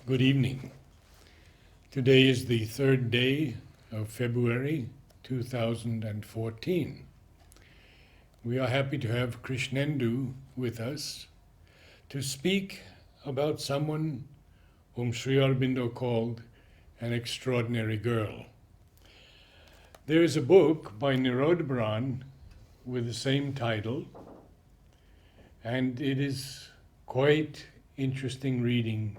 Good evening. Today is the third day of February 2014. We are happy to have Krishnendu with us to speak about someone whom Sri Aurobindo called an extraordinary girl. There is a book by Nirodhabaran with the same title, and it is quite interesting reading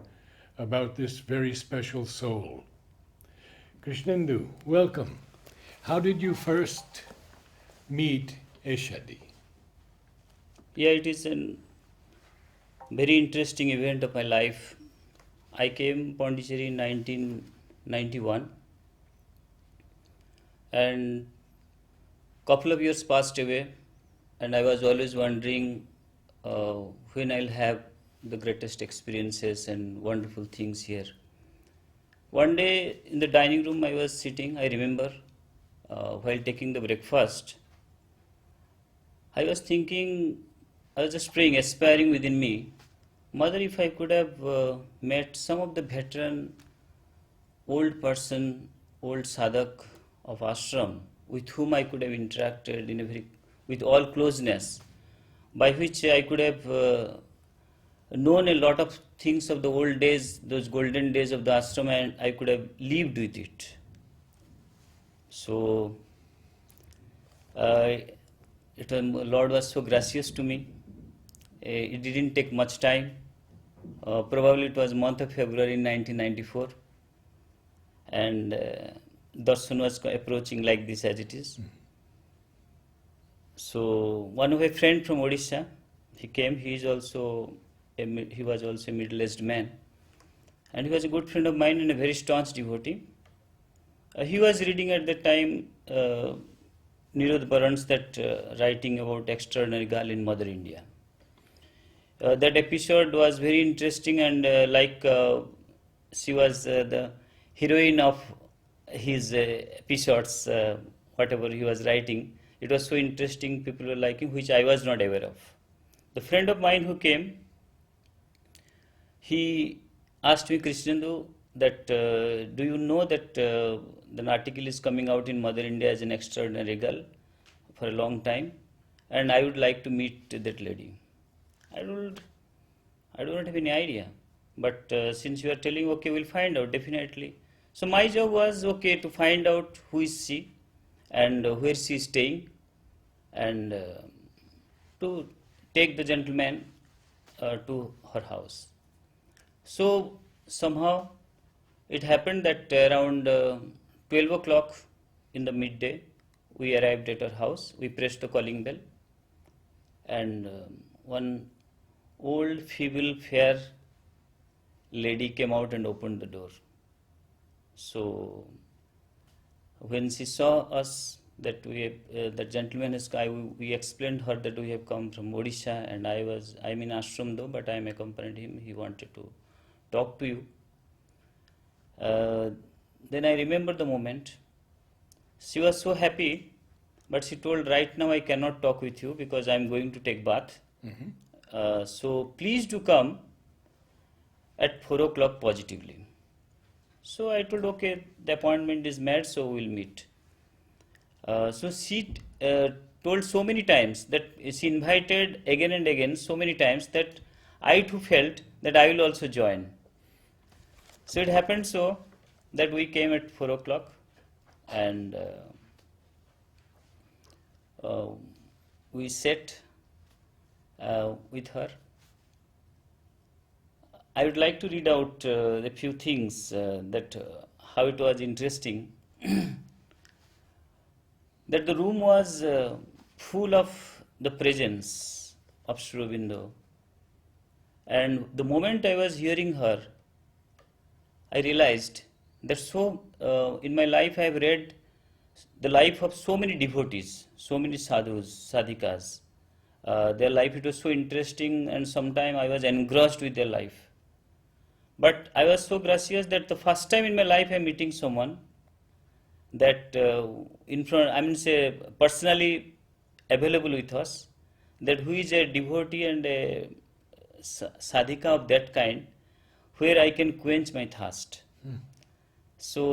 about this very special soul. Krishnendu, welcome. How did you first meet Eshadi? Yeah, it is a very interesting event of my life. I came Pondicherry in 1991, and couple of years passed away, and I was always wondering uh, when I'll have the greatest experiences and wonderful things here. One day in the dining room I was sitting, I remember, while taking the breakfast, I was thinking, I was just praying, aspiring within me, Mother, if I could have met some of the veteran, old person, old sadhak of ashram, with whom I could have interacted in a very, with all closeness, by which I could have known a lot of things of the old days, those golden days of the ashram, and I could have lived with it. So, Lord was so gracious to me. It didn't take much time. Probably it was month of February 1994, and darshan was approaching like this as it is. So one of my friend from Odisha, he came. He was also a middle-aged man, and he was a good friend of mine and a very staunch devotee. He was reading at that time Nirodhabaran's that writing about extraordinary girl in Mother India. That episode was very interesting, and she was the heroine of his episodes, whatever he was writing. It was so interesting, people were liking, which I was not aware of. The friend of mine who came, he asked me, Krishnendu, that do you know that an article is coming out in Mother India as an extraordinary girl for a long time, and I would like to meet that lady. I do not have any idea. But since you are telling, okay, we'll find out, definitely. So my job was, okay, to find out who is she and where she is staying, and to take the gentleman to her house. So somehow it happened that around 12 o'clock in the midday, we arrived at her house. We pressed the calling bell, and one old, feeble, fair lady came out and opened the door. So when she saw us, that the gentleman is, we explained her that we have come from Odisha, and I'm in ashram though, but I am accompanied him. He wanted to talk to you. Then I remember the moment. She was so happy, but she told, right now I cannot talk with you because I am going to take bath. So please do come at 4 o'clock positively. So I told, okay, the appointment is made, so we'll meet. So she told so many times that she invited again and again so many times that I too felt that I will also join. So it happened so that we came at 4 o'clock, and we sat with her. I would like to read out a few things that how it was interesting. That the room was full of the presence of Aurobindo, and the moment I was hearing her, I realized that in my life I have read the life of so many devotees, so many sadhus, sadhikas. Their life, it was so interesting, and sometimes I was engrossed with their life. But I was so gracious that the first time in my life I am meeting someone that personally available with us, that who is a devotee and a sadhika of that kind, where I can quench my thirst. So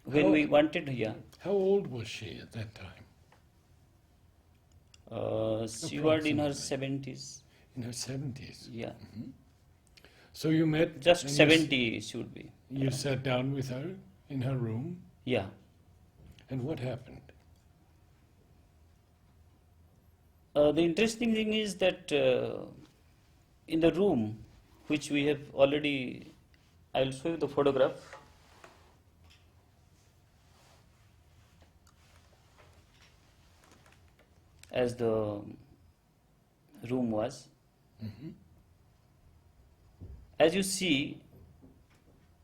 when How- we wanted, yeah, How old was she at that time? she was in her Approximately. 70s. In her 70s. Yeah, So you met just and 70 should be. you sat down with her in her room, Yeah. and what happened? The interesting thing is that in the room, which we have already, I'll show you the photograph. As the room was. As you see,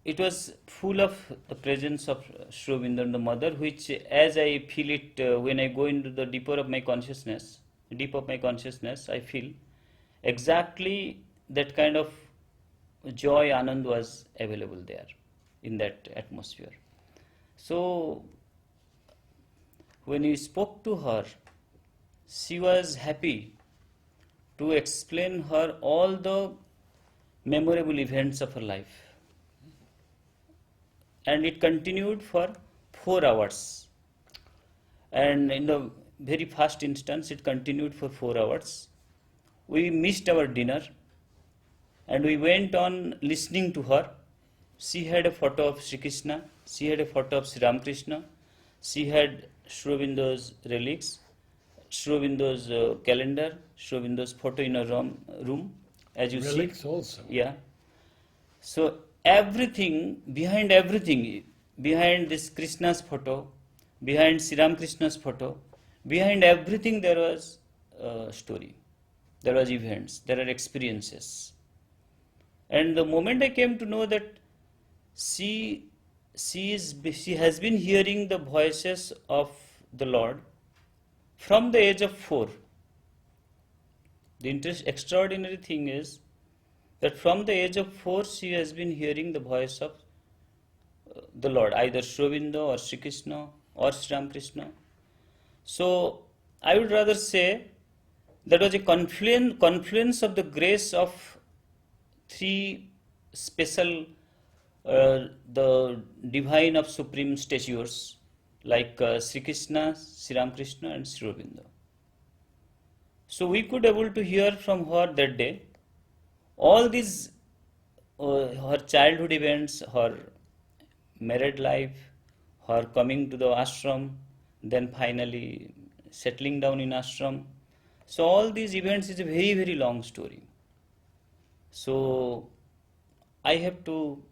it was full of the presence of Sri Aurobindo and the mother, which as I feel it when I go into the deep of my consciousness, I feel exactly that kind of joy, Anand was available there in that atmosphere. So when we spoke to her, she was happy to explain her all the memorable events of her life. And it continued for 4 hours. And in the very first instance, it continued for 4 hours. We missed our dinner and we went on listening to her. She had a photo of Sri Krishna, she had a photo of Sri Ramakrishna, she had Sri Aurobindo's relics, Sri Aurobindo's calendar, Sri Aurobindo's photo in her room, as you Relics see. also. Yeah. So everything, behind this Krishna's photo, behind Sri Ramakrishna's photo, behind everything there was a story, there was events, there are experiences. And the moment I came to know that she has been hearing the voices of the Lord from the age of 4. The extraordinary thing is that from the age of 4 she has been hearing the voice of the Lord, either Sri Aurobindo or Sri Krishna or Sri Ramakrishna. So I would rather say that was a confluence of the grace of 3 special, the divine of supreme statures like Sri Krishna, Sri Ramakrishna and Sri Aurobindo. So we could able to hear from her that day all these her childhood events, her married life, her coming to the ashram, then finally settling down in ashram. So all these events is a very, very long story. So I have to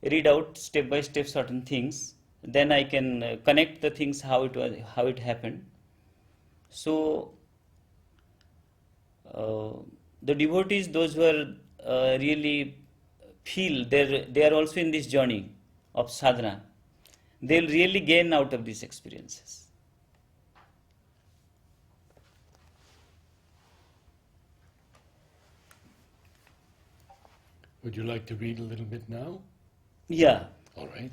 read out step by step certain things, then I can connect the things how it happened. So the devotees, those who are really feel they are also in this journey of sadhana, they'll really gain out of these experiences. Would you like to read a little bit now? Yeah. All right.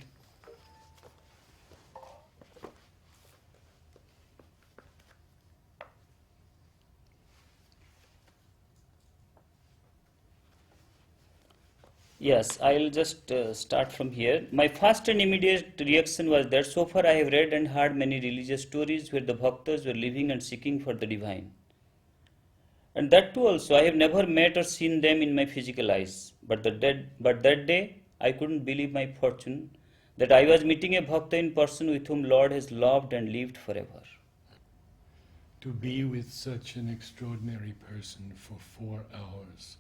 Yes, I'll just start from here. My first and immediate reaction was that so far I have read and heard many religious stories where the bhaktas were living and seeking for the divine. And that too also, I have never met or seen them in my physical eyes. But that day, I couldn't believe my fortune that I was meeting a bhakta in person with whom Lord has loved and lived forever. To be with such an extraordinary person for 4 hours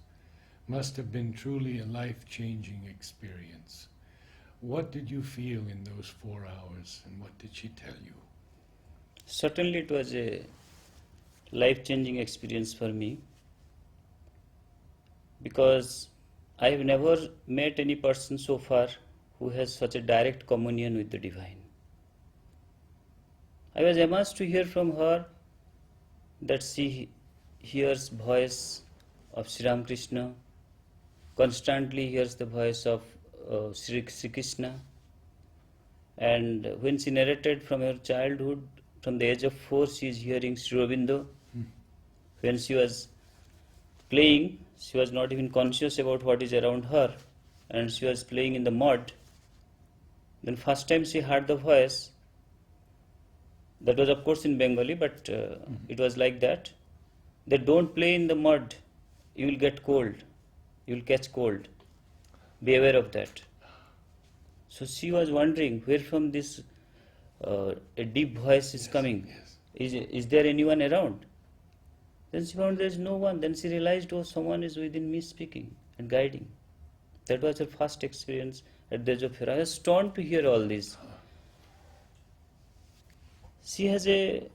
must have been truly a life-changing experience. What did you feel in those 4 hours, and what did she tell you? Certainly it was a life-changing experience for me, because I have never met any person so far who has such a direct communion with the divine. I was amazed to hear from her that she hears voice of Sri Ramakrishna, constantly hears the voice of Sri Krishna, and when she narrated from her childhood, from the age of 4, she is hearing Sri Aurobindo. When she was playing, She was not even conscious about what is around her, and she was playing in the mud. Then first time she heard the voice, that was of course in Bengali, but it was like that. They don't play in the mud, you will get cold, you will catch cold. Be aware of that. So she was wondering where from this a deep voice is coming. Is there anyone around? Then she found there is no one. Then she realized, oh, someone is within me speaking and guiding. That was her first experience at the age of fear. I was stunned to hear all this. She has a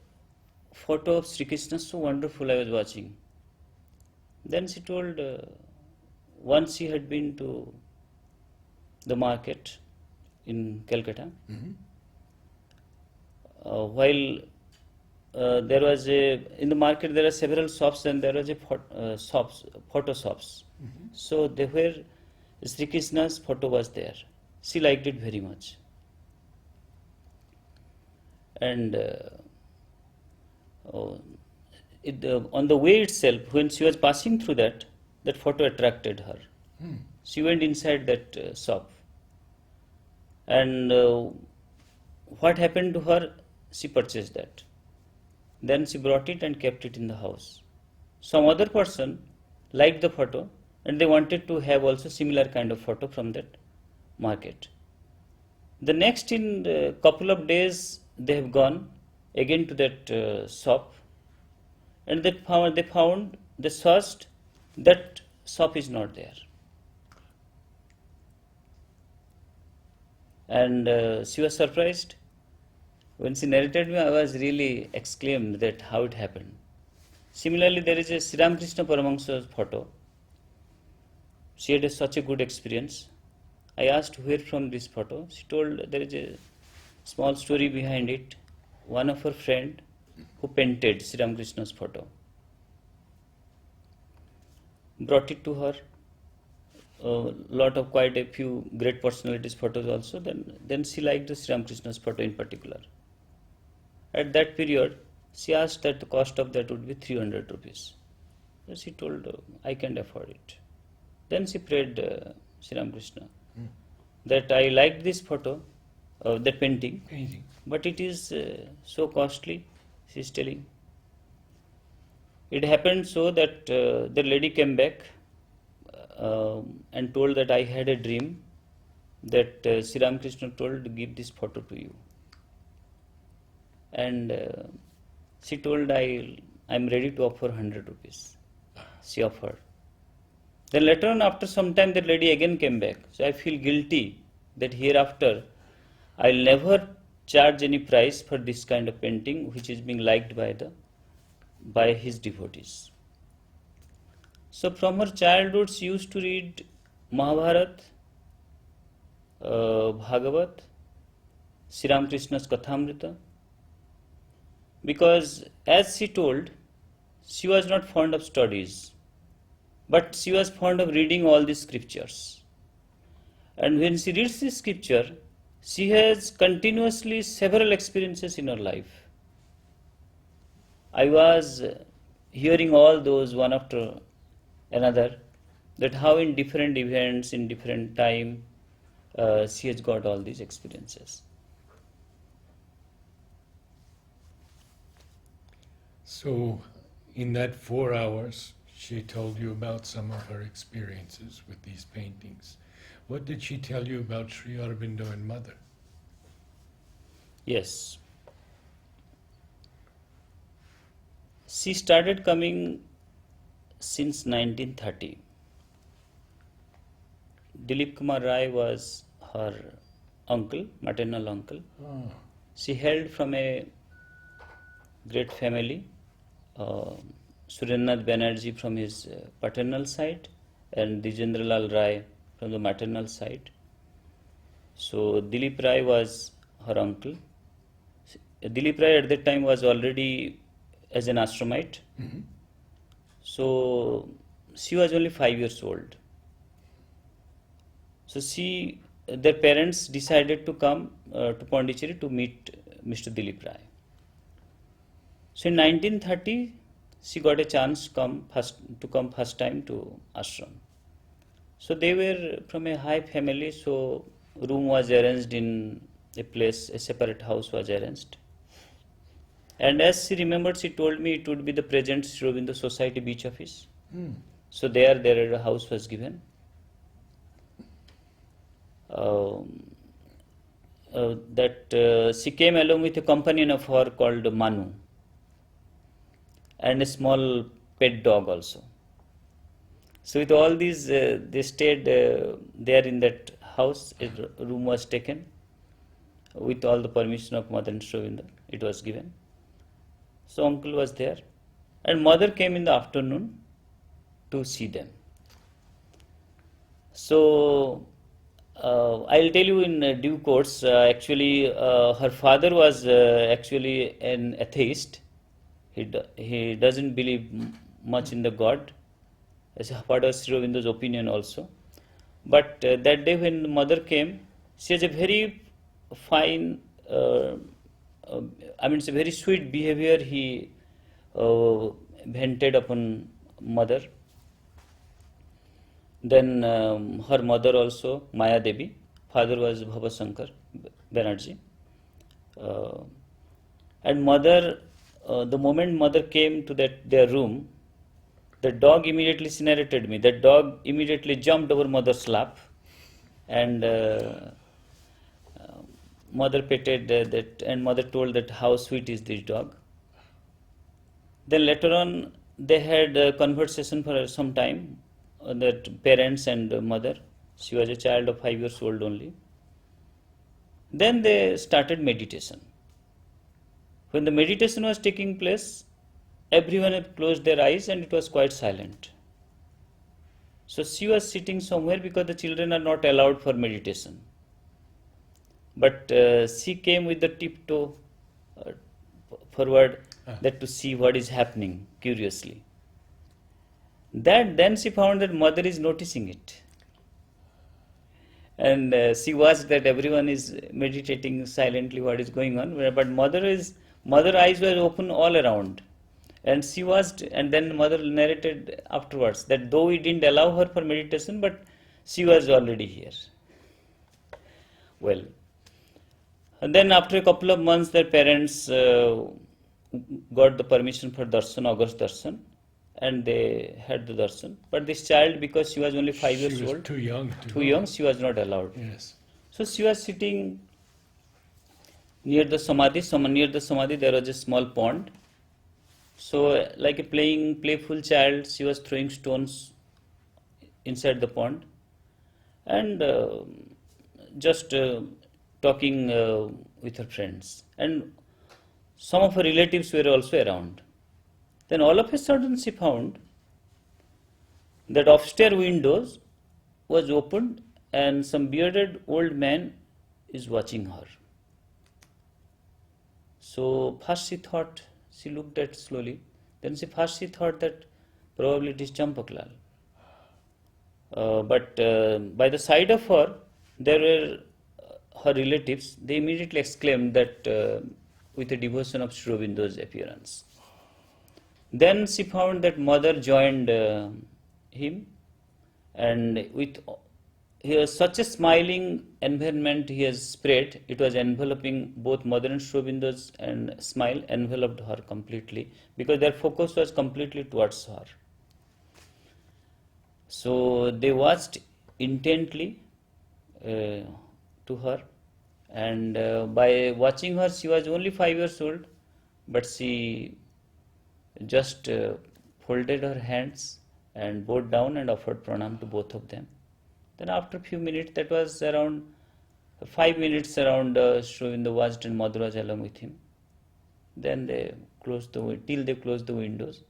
photo of Sri Krishna, so wonderful, I was watching. Then she told, once she had been to the market in Calcutta, while there was in the market there are several shops, and there was a photo shops. So there were Sri Krishna's photo was there. She liked it very much. And on the way itself, when she was passing through that photo attracted her. She went inside that shop. And what happened to her? She purchased that. Then she brought it and kept it in the house. Some other person liked the photo, and they wanted to have also similar kind of photo from that market. The next, in a couple of days, they have gone again to that shop, and they searched, that shop is not there. And she was surprised. When she narrated me, I was really exclaimed that how it happened. Similarly, there is a Sri Ramakrishna Paramahansa's photo. She had such a good experience. I asked where from this photo. She told there is a small story behind it. One of her friend who painted Sri Ramakrishna's photo brought it to her. Quite a few great personalities photos also. Then she liked the Sri Ramakrishna's photo in particular. At that period, she asked that the cost of that would be 300 rupees. So she told, I can't afford it. Then she prayed Sri Ramakrishna that I liked this photo, that painting, but it is so costly, she is telling. It happened so that the lady came back and told that I had a dream that Sri Ramakrishna told to give this photo to you. And she told I'm ready to offer 100 rupees. She offered. Then later on, after some time, that lady again came back. So I feel guilty that hereafter I'll never charge any price for this kind of painting which is being liked by his devotees. So from her childhood, she used to read Mahabharata, Bhagavat, Sri Ramakrishna's Kathamrita, because as she told, she was not fond of studies, but she was fond of reading all the scriptures. And when she reads the scripture, she has continuously several experiences in her life. I was hearing all those one after another, that how in different events, in different time, she has got all these experiences. So, in that 4 hours, she told you about some of her experiences with these paintings. What did she tell you about Sri Aurobindo and Mother? Yes. She started coming since 1930. Dilip Kumar Rai was her uncle, maternal uncle. Oh. She hailed from a great family. Surendranath Banerjee from his paternal side and Dijendralal Rai from the maternal side. So Dilip Rai was her uncle. Dilip Rai at that time was already as an ashramite. So she was only 5 years old. So their parents decided to come to Pondicherry to meet Mr. Dilip Rai. So in 1930, she got a chance to come first time to ashram. So they were from a high family, so room was arranged in a place, a separate house was arranged. And as she remembered, she told me it would be the present Sri Aurobindo Society beach office. So there a house was given. She came along with a companion of her called Manu and a small pet dog also. So with all these, they stayed there in that house. A room was taken with all the permission of Mother and Sri Aurobindo. It was given. So uncle was there, and mother came in the afternoon to see them. So I'll tell you in due course. Actually, her father was actually an atheist. He doesn't believe much in the God, as a part of Sri Aurobindo's opinion also. But that day when the mother came, she has a very fine, it's a very sweet behavior he vented upon mother. Then her mother also, Maya Devi, father was Bhava Shankar Banerjee. And mother, the moment mother came to their room, the dog immediately, she narrated me, that dog immediately jumped over mother's lap, and mother petted that, and mother told that how sweet is this dog. Then later on, they had a conversation for some time, that parents and mother. She was a child of 5 years old only. Then they started meditation. When the meditation was taking place, everyone had closed their eyes and it was quite silent. So she was sitting somewhere because the children are not allowed for meditation. But she came with the tiptoe forward that to see what is happening curiously. Then she found that mother is noticing it. And she watched that everyone is meditating silently what is going on, but mother eyes were open all around. And she watched, and then mother narrated afterwards that though we didn't allow her for meditation, but she was already here. Well, and then after a couple of months, their parents got the permission for darshan, August darshan, and they had the darshan. But this child, because she was only 5 years She was old, too young. she was not allowed. Yes. So she was sitting near the samadhi. Near the samadhi, there was a small pond. So, like a playful child, she was throwing stones inside the pond, and just talking with her friends. And some of her relatives were also around. Then all of a sudden she found that upstairs windows was opened and some bearded old man is watching her. So first she looked at slowly, then she thought that probably it is Champaklal. But by the side of her, there were her relatives. They immediately exclaimed that with the devotion of Sri Aurobindo's appearance. Then she found that mother joined him, and with he has such a smiling environment he has spread. It was enveloping both mother and Sri Aurobindo's, and smile enveloped her completely because their focus was completely towards her. So they watched intently to her, and by watching her, she was only 5 years old, but she just folded her hands and bowed down and offered pranam to both of them. Then after a few minutes, that was around 5 minutes around, Sri Aurobindo watched and mother was along with him. Then they closed till they closed the windows.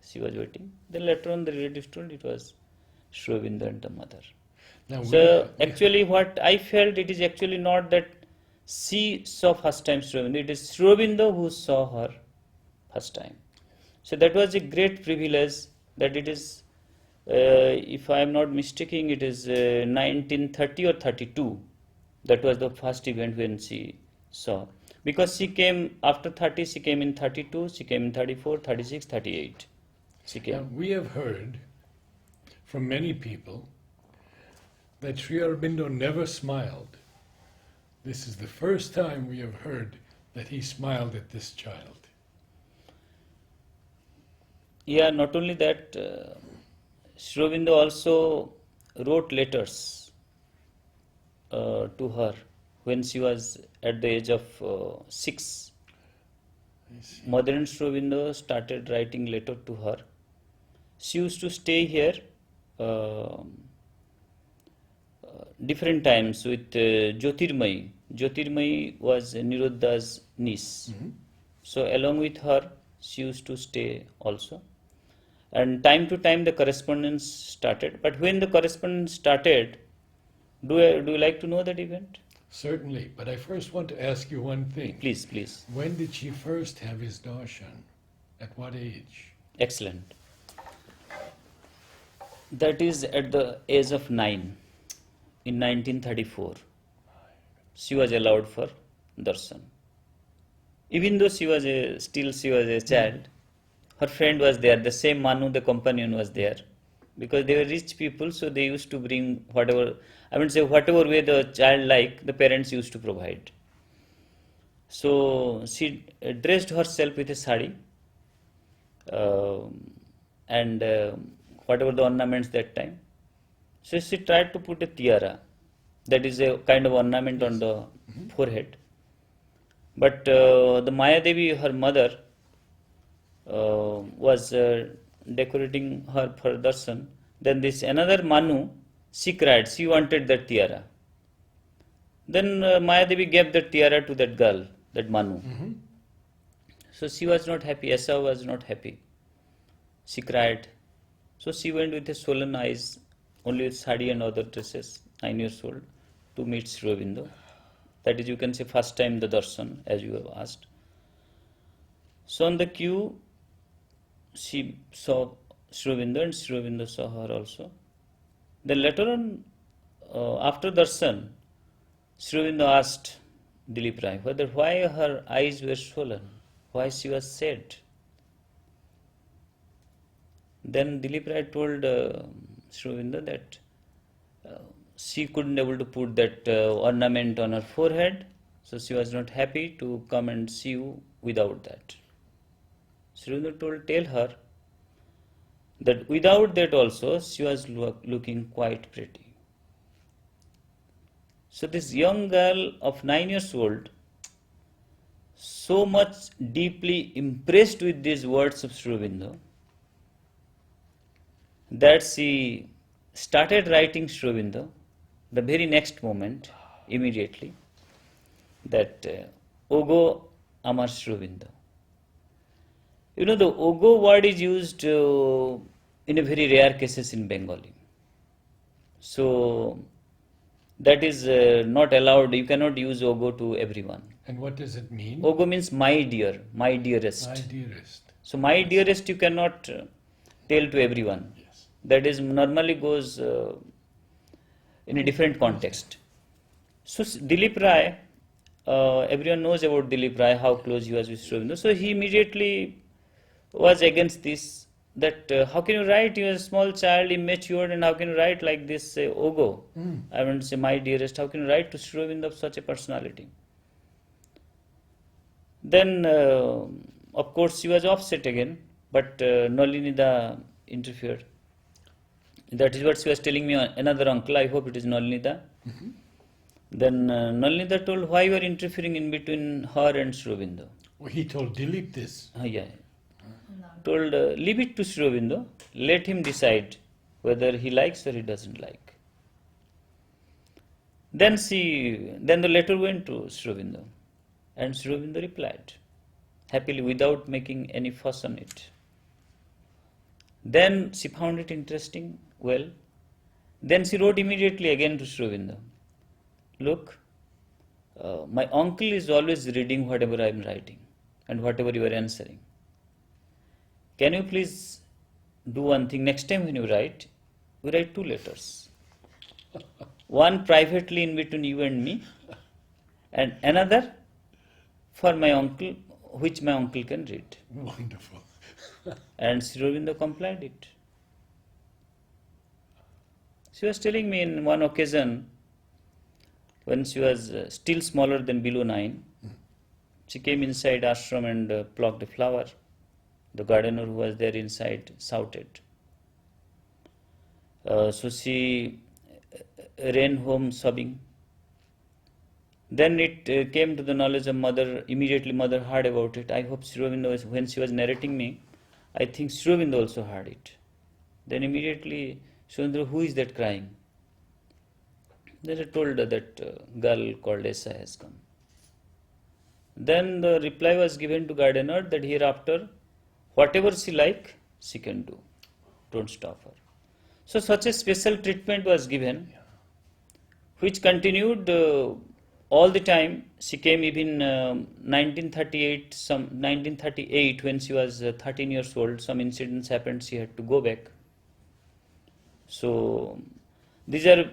She was waiting. Then later on the relatives told it was Sri Aurobindo and the mother. Now So actually what I felt, it is actually not that she saw first time Sri Aurobindo, it is Sri Aurobindo who saw her first time. So that was a great privilege, that it is, if I am not mistaken, it is 1930 or 32. That was the first event when she saw. Because she came after 30, she came in 32, she came in 34, 36, 38. she came. Now, we have heard from many people that Sri Aurobindo never smiled. This is the first time we have heard that he smiled at this child. Yeah, not only that, Sri Aurobindo also wrote letters to her when she was at the age of 6. Mother and Sri Aurobindo started writing letter to her. She used to stay here different times with Jyotirmayi. Jyotirmayi was Niruddha's niece. So along with her, she used to stay also. And time to time the correspondence started. But when the correspondence started, do you like to know that event? Certainly, but I first want to ask you one thing. Please, please. When did she first have his darshan? At what age? Excellent. That is at the age of 9 in 1934. She was allowed for darshan. Even though she was a child, her friend was there, the same Manu, the companion was there. Because they were rich people, so they used to bring whatever way the child liked, the parents used to provide. So she dressed herself with a sari and whatever the ornaments that time. So she tried to put a tiara, that is a kind of ornament on the forehead. But the Maya Devi, her mother, was decorating her for darshan. Then this another Manu, she cried, she wanted that tiara. Then Maya Devi gave that tiara to that girl, that Manu. So she was not happy, Esha was not happy. She cried. So she went with a swollen eyes, only with sari and other dresses, 9 years old, to meet Sri Aurobindo. That is, you can say, first time the darshan, as you have asked. So on the queue, she saw Sri Aurobindo and Sri Aurobindo saw her also. Then later on, after darshan, Sri Aurobindo asked Dilip Rai why her eyes were swollen, why she was sad. Then Dilip Rai told Sri Aurobindo that she couldn't able to put that ornament on her forehead, so she was not happy to come and see you without that. Sri Aurobindo tell her that without that also she was looking quite pretty. So this young girl of 9 years old, so much deeply impressed with these words of Sri Aurobindo, that she started writing Sri Aurobindo the very next moment, immediately, that Ogo Amar Sri Aurobindo. You know, the Ogo word is used in a very rare cases in Bengali. So that is not allowed. You cannot use Ogo to everyone. And what does it mean? Ogo means my dear, my dearest. My dearest. So my dearest you cannot tell to everyone. Yes. That is normally goes in a different context. So Dilip Rai, everyone knows about Dilip Rai, how close he was with Sri Aurobindo. So he immediately was against this, that how can you write, you are a small child, immature, and how can you write like this, Ogo? I want to say my dearest, how can you write to Sri Aurobindo of such a personality? Then, of course, she was upset again, but Nalinida interfered. That is what she was telling me, another uncle, I hope it is Nalinida. Then Nalinida told, why you are interfering in between her and Sri Aurobindo? Well, he told Dilip this. Yeah. Told, leave it to Sri Aurobindo, let him decide whether he likes or he doesn't like. Then the letter went to Sri Aurobindo, and Sri Aurobindo replied, happily, without making any fuss on it. Then she found it interesting, well. Then she wrote immediately again to Sri Aurobindo, look, my uncle is always reading whatever I am writing and whatever you are answering. Can you please do one thing? Next time when you write, we write 2 letters. One privately in between you and me, and another for my uncle, which my uncle can read. Wonderful. And Sri Aurobindo complied it. She was telling me in one occasion, when she was still smaller than below 9, she came inside ashram and plucked a flower. The gardener who was there inside shouted. So she ran home sobbing. Then it came to the knowledge of mother. Immediately mother heard about it. I hope Sri Aurobindo, when she was narrating me, I think Sri Aurobindo also heard it. Then immediately, Sri Aurobindo, who is that crying? Then I told her that girl called Esha has come. Then the reply was given to gardener that hereafter, whatever she like, she can do. Don't stop her. So such a special treatment was given, which continued all the time. She came even 1938, when she was 13 years old. Some incidents happened. She had to go back. So these are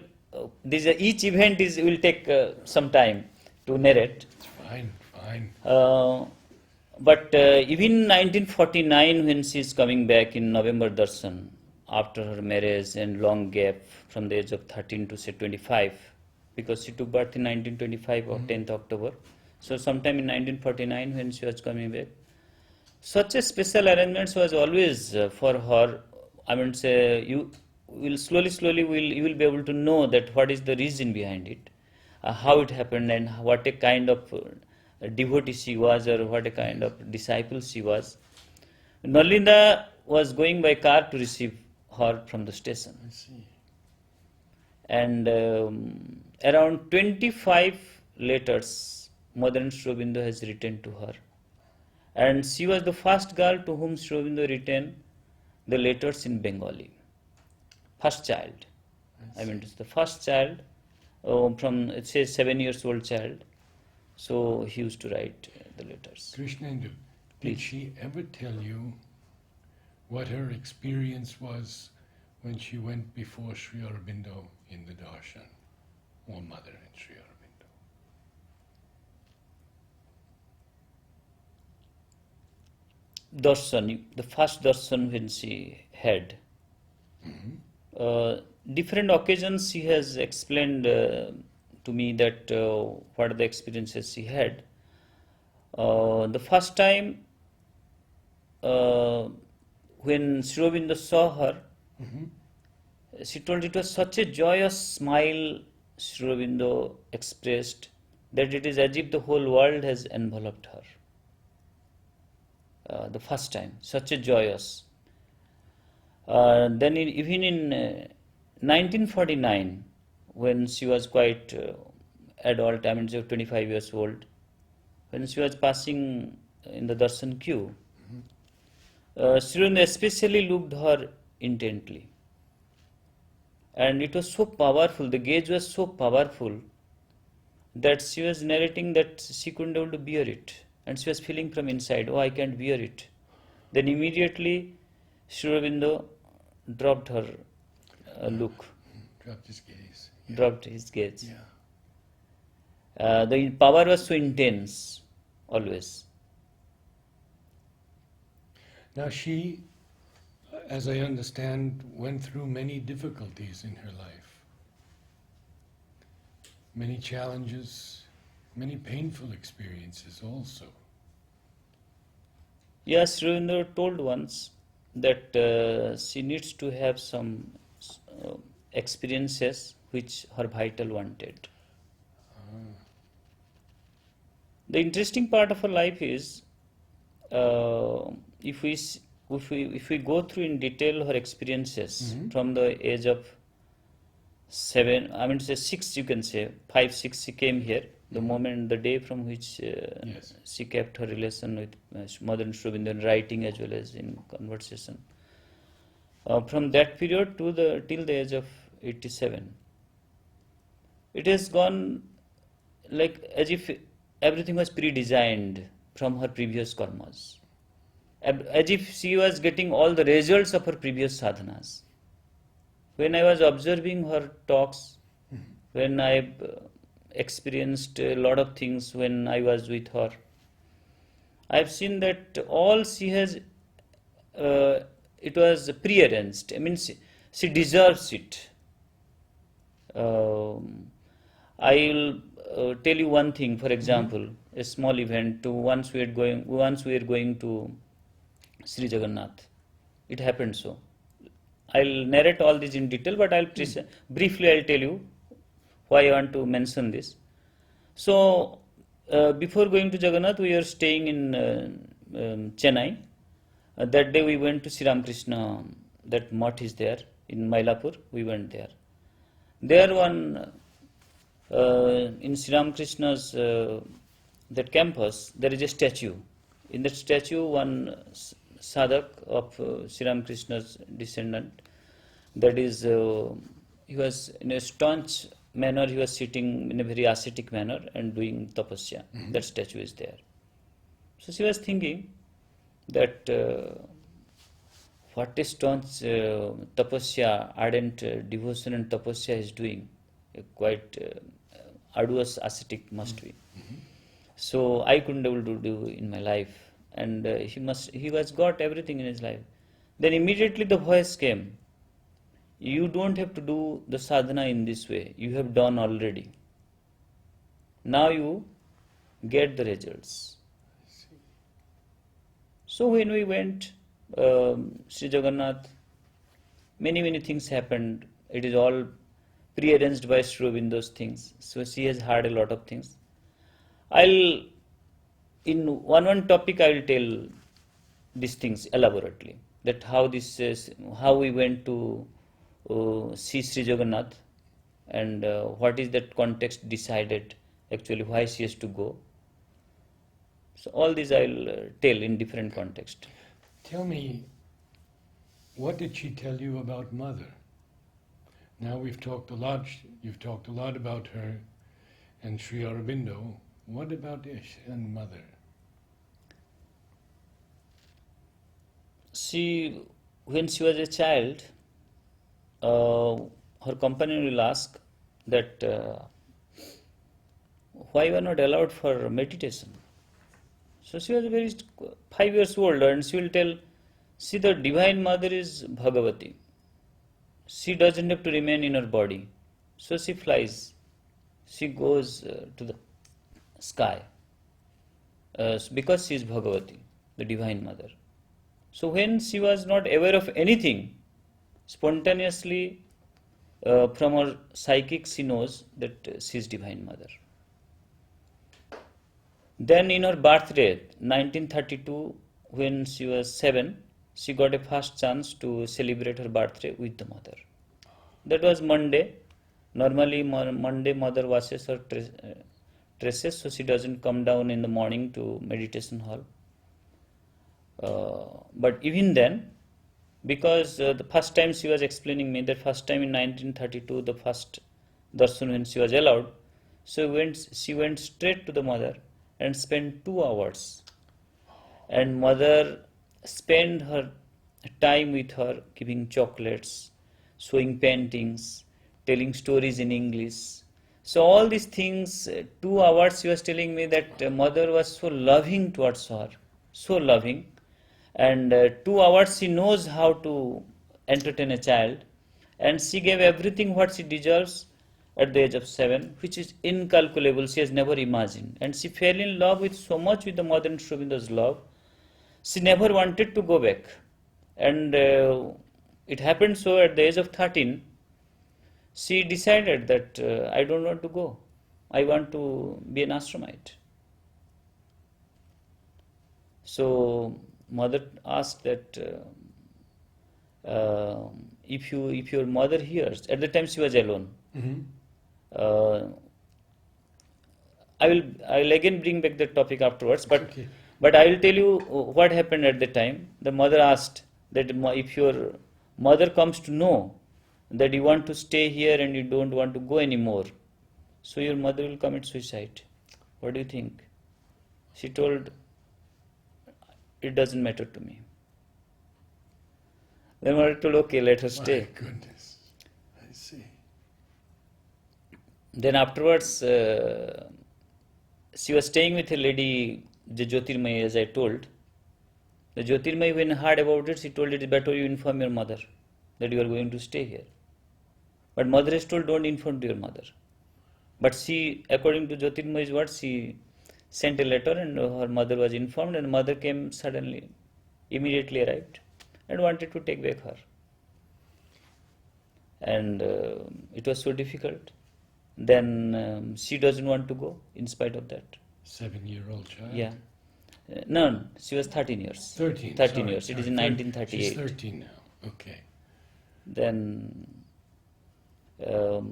each event will take some time to narrate. It's fine. But even 1949, when she is coming back in November Darshan, after her marriage and long gap from the age of 13 to say 25, because she took birth in 1925 or 10th October. So sometime in 1949 when she was coming back, such a special arrangements was always for her. I mean, say you will slowly you will be able to know that what is the reason behind it, how it happened, and what a kind of devotee she was, or what a kind of disciple she was. Nalinda was going by car to receive her from the station. I see. And around 25 letters Mother Sri Aurobindo has written to her. And she was the first girl to whom Sri Aurobindo written the letters in Bengali. First child. I mean, it's the first child from, it says 7 years old child. So he used to write the letters. Krishnendu, Please. did she ever tell you what her experience was when she went before Sri Aurobindo in the darshan? All Mother and Sri Aurobindo. Darshan, the first darshan when she had. Different occasions she has explained to me that what are the experiences she had. The first time when Sri Aurobindo saw her, she told it was such a joyous smile Sri Aurobindo expressed that it is as if the whole world has enveloped her. The first time, such a joyous. Then even in 1949, when she was quite adult, I mean she was 25 years old, when she was passing in the darshan queue, Sri Aurobindo especially looked her intently. And it was so powerful, the gaze was so powerful that she was narrating that she couldn't be able to bear it. And she was feeling from inside, oh, I can't bear it. Then immediately Sri Aurobindo dropped her look, Dropped his gaze. dropped his gaze. Yeah. The power was so intense, always. Now she, as I understand, went through many difficulties in her life. Many challenges, many painful experiences also. Yes, Sri Aurobindo told once that she needs to have some experiences which her vital wanted. The interesting part of her life is if we go through in detail her experiences from the age of 7, I mean say 6, you can say 5, 6 she came here. The moment, the day from which Yes. she kept her relation with Mother Sri Aurobindo in writing as well as in conversation. From that period to till the age of 87, it has gone like as if everything was pre-designed from her previous karmas, as if she was getting all the results of her previous sadhanas. When I was observing her talks, when I experienced a lot of things when I was with her, I have seen that all she has it was prearranged. I mean, she deserves it. I will tell you one thing. For example, a small event. Once we were going to Sri Jagannath. It happened so. I'll narrate all this in detail, but briefly I'll tell you why I want to mention this. So, before going to Jagannath, we were staying in Chennai. That day we went to Sri Ramakrishna, that mutt is there in Mylapore. We went there. There in Sri Ramakrishna's that campus, there is a statue. In that statue, one sadhak of Sri Ramakrishna's descendant, that is, he was in a staunch manner, he was sitting in a very ascetic manner and doing tapasya. That statue is there. So she was thinking that what a staunch tapasya, ardent devotion and tapasya is doing, quite arduous ascetic must be. So I couldn't able to do in my life, and he was got everything in his life. Then immediately the voice came, you don't have to do the sadhana in this way, you have done already. Now you get the results. So when we went Sri Jagannath, many things happened. It is all prearranged by Sri Aurobindo's things. So she has heard a lot of things. In one topic I will tell these things elaborately. That how this is, how we went to see Sri Jagannath, and what is that context decided actually why she has to go. So all these I will tell in different context. Tell me, what did she tell you about Mother? Now you've talked a lot about her and Sri Aurobindo. What about Ish and Mother? When she was a child, her companion will ask that why you are not allowed for meditation. So she was 5 years old, and she will tell, see, the Divine Mother is Bhagavati. She doesn't have to remain in her body. So she flies. She goes to the sky because she is Bhagavati, the Divine Mother. So when she was not aware of anything, spontaneously from her psychic she knows that she is Divine Mother. Then in her birthday, 1932, when she was 7, she got a first chance to celebrate her birthday with the Mother. That was Monday. Normally Monday Mother washes her tresses, so she doesn't come down in the morning to meditation hall. But even then, because the first time she was explaining me, that first time in 1932, the first darshan when she was allowed, so she went straight to the Mother and spent 2 hours. And Mother spent her time with her, giving chocolates, showing paintings, telling stories in English. So all these things, 2 hours she was telling me that Mother was so loving towards her, so loving. And 2 hours she knows how to entertain a child, and she gave everything what she deserves at the age of 7, which is incalculable, she has never imagined. And she fell in love with so much with the Mother and Sri Aurobindo's love, she never wanted to go back. And it happened so at the age of 13, she decided that I don't want to go, I want to be an ashramite. So Mother asked that if your mother hears, at the time she was alone. I will again bring back the topic afterwards, but Okay. But I will tell you what happened at the time. The mother asked that if your mother comes to know that you want to stay here and you don't want to go anymore, so your mother will commit suicide. What do you think? She told, it doesn't matter to me. The mother told, okay, let her stay. My goodness, I see. Then afterwards, she was staying with a lady, the Jyotirmaya, as I told. The Jyotirmai, when heard about it, she told it is better you inform your mother that you are going to stay here. But mother is told, don't inform to your mother. But she, according to Jyotirmai's words, she sent a letter and her mother was informed, and mother came suddenly, immediately arrived and wanted to take back her. And it was so difficult. Then she doesn't want to go in spite of that. 7-year-old child? Yeah. No, she was 13 years. 13. 13 sorry, years. It is sorry, in 1938. She's 13 now. Okay. Then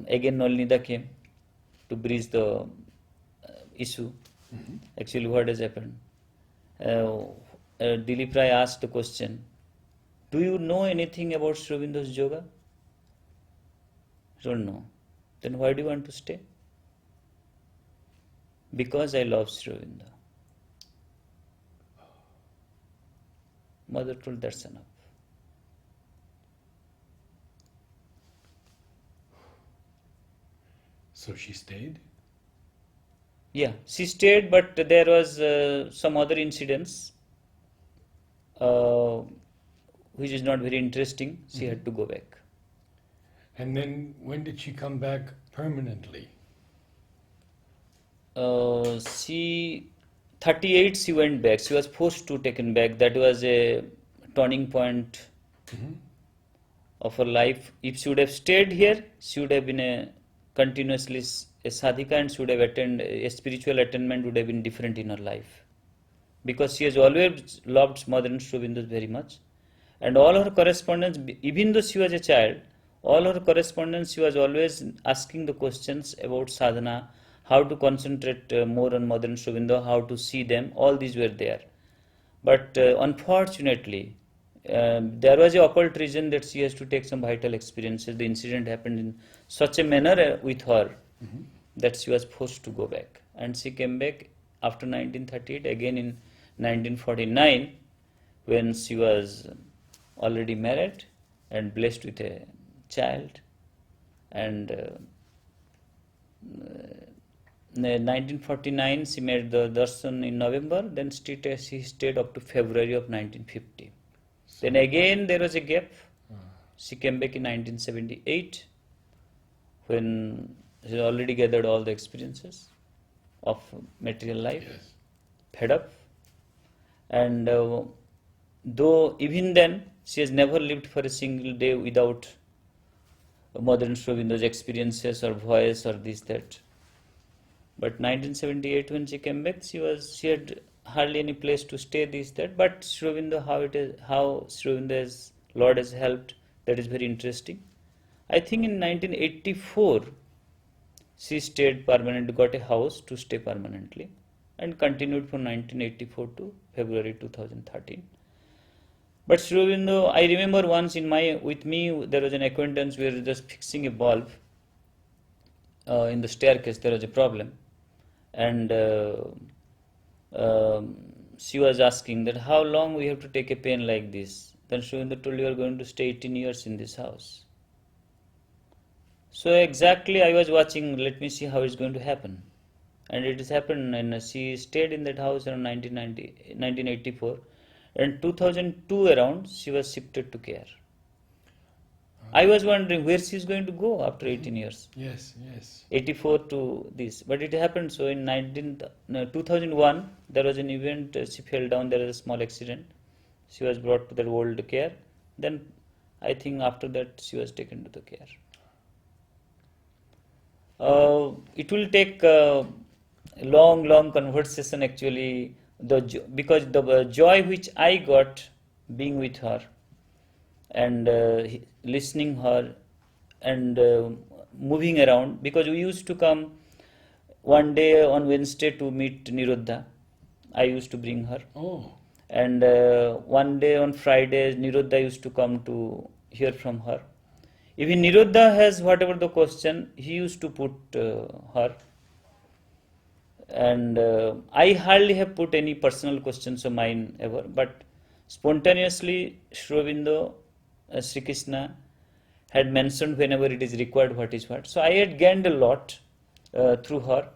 again Nolnida came to bridge the issue. Actually, what has happened? Dilip Rai asked the question, do you know anything about Sri Aurobindo's yoga? I don't know. Then why do you want to stay? Because I love Sri Aurobindo. Mother told, that's enough. So she stayed? Yeah, she stayed, but there was some other incidents which is not very interesting. She had to go back. And then when did she come back permanently? She 38 she went back. She was forced to taken back. That was a turning point of her life. If she would have stayed here, she would have been a continuously a sadhika, and she would have attained a spiritual attainment would have been different in her life, because she has always loved Mother and Sri Aurobindo very much, and all her correspondence, even though she was a child, all her correspondence she was always asking the questions about sadhana, how to concentrate more on Mother and Sri Aurobindo, how to see them. All these were there, but unfortunately there was a occult reason that she has to take some vital experiences. The incident happened in such a manner with her that she was forced to go back, and she came back after 1938 again in 1949, when she was already married and blessed with a child. And 1949 she made the darshan in November, then she stayed up to February of 1950. Then again there was a gap. She came back in 1978, when she had already gathered all the experiences of material life, Yes. fed up. And though even then she has never lived for a single day without Mother and Sri Aurobindo's experiences or voice or this, that. But 1978 when she came back, she had hardly any place to stay, this, that. But Sri Aurobindo, how Sri Aurobindo's Lord has helped, that is very interesting. I think in 1984 she stayed permanently, got a house to stay permanently, and continued from 1984 to February 2013. But Sri Aurobindo, I remember once with me there was an acquaintance, we were just fixing a bulb in the staircase. There was a problem, and she was asking that how long we have to take a pain like this. Then Sri Aurobindo told, you are going to stay 18 years in this house. So exactly I was watching, let me see how it's going to happen. And it has happened, and she stayed in that house around 1984. And 2002 around, she was shifted to care. I was wondering where she is going to go after 18 years. Yes, yes. 84 to this. But it happened so in 2001, there was an event, she fell down, there was a small accident. She was brought to the old care. Then I think after that she was taken to the care. It will take a long conversation actually, because the joy which I got being with her and listening her and moving around, because we used to come one day on Wednesday to meet Nirodha. I used to bring her. Oh, And one day on Friday, Nirodha used to come to hear from her. Even Nirodha has whatever the question, he used to put her. And I hardly have put any personal questions of mine ever, but spontaneously Sri Aurobindo, Sri Krishna had mentioned whenever it is required what is what. So I had gained a lot through her.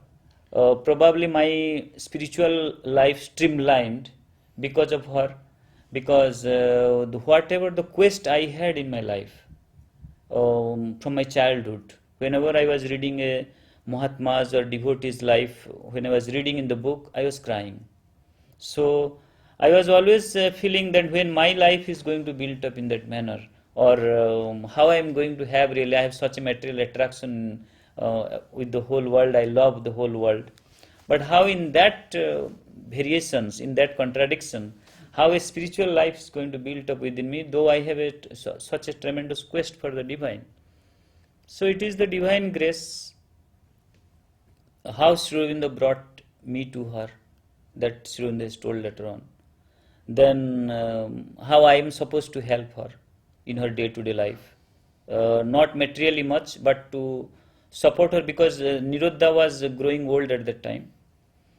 Probably my spiritual life streamlined because of her, because whatever the quest I had in my life from my childhood, whenever I was reading a Mahatma's or devotee's life, when I was reading in the book, I was crying. So I was always feeling that when my life is going to build up in that manner, or how I am going to have really, I have such a material attraction with the whole world, I love the whole world. But how in that variations, in that contradiction, how a spiritual life is going to build up within me, though I have such a tremendous quest for the divine. So it is the divine grace, how Sri Aurobindo brought me to her, that Sri Aurobindo is told later on. Then how I am supposed to help her in her day-to-day life. Not materially much, but to support her, because Niruddha was growing old at that time.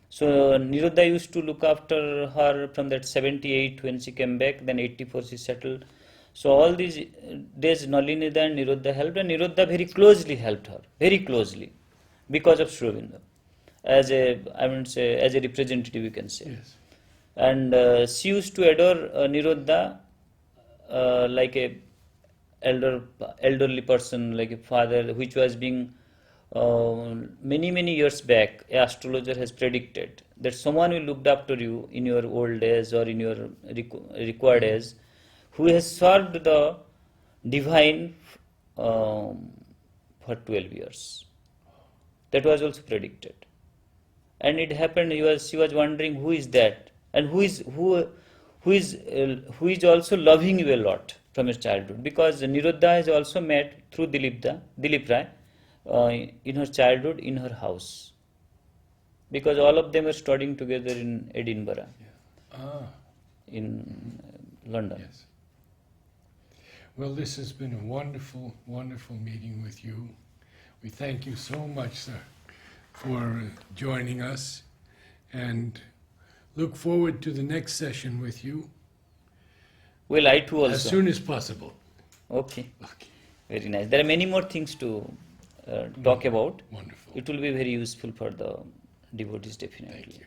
So Niruddha used to look after her from that 78 when she came back, then 84 she settled. So all these days Nalinida and Niruddha helped, and Niruddha very closely helped her, very closely, because of Sri Aurobindo, as a, I would say, as a representative, you can say. Yes. And she used to adore Niruddha like a elderly person, like a father, which was being many years back, an astrologer has predicted that someone will look after you in your old age or in your required age, who has served the divine for 12 years. That was also predicted. And it happened, she was wondering who is that, and who is also loving you a lot from his childhood, because Niruddha has also met through Dilip Rai in her childhood in her house, because all of them were studying together in Edinburgh, in London. Yes. Well, this has been a wonderful meeting with you. We thank you so much, sir, for joining us, and look forward to the next session with you Well, I too also. as soon as possible. Okay, Okay. very nice. There are many more things to talk about. Wonderful. It will be very useful for the devotees, definitely. Thank you.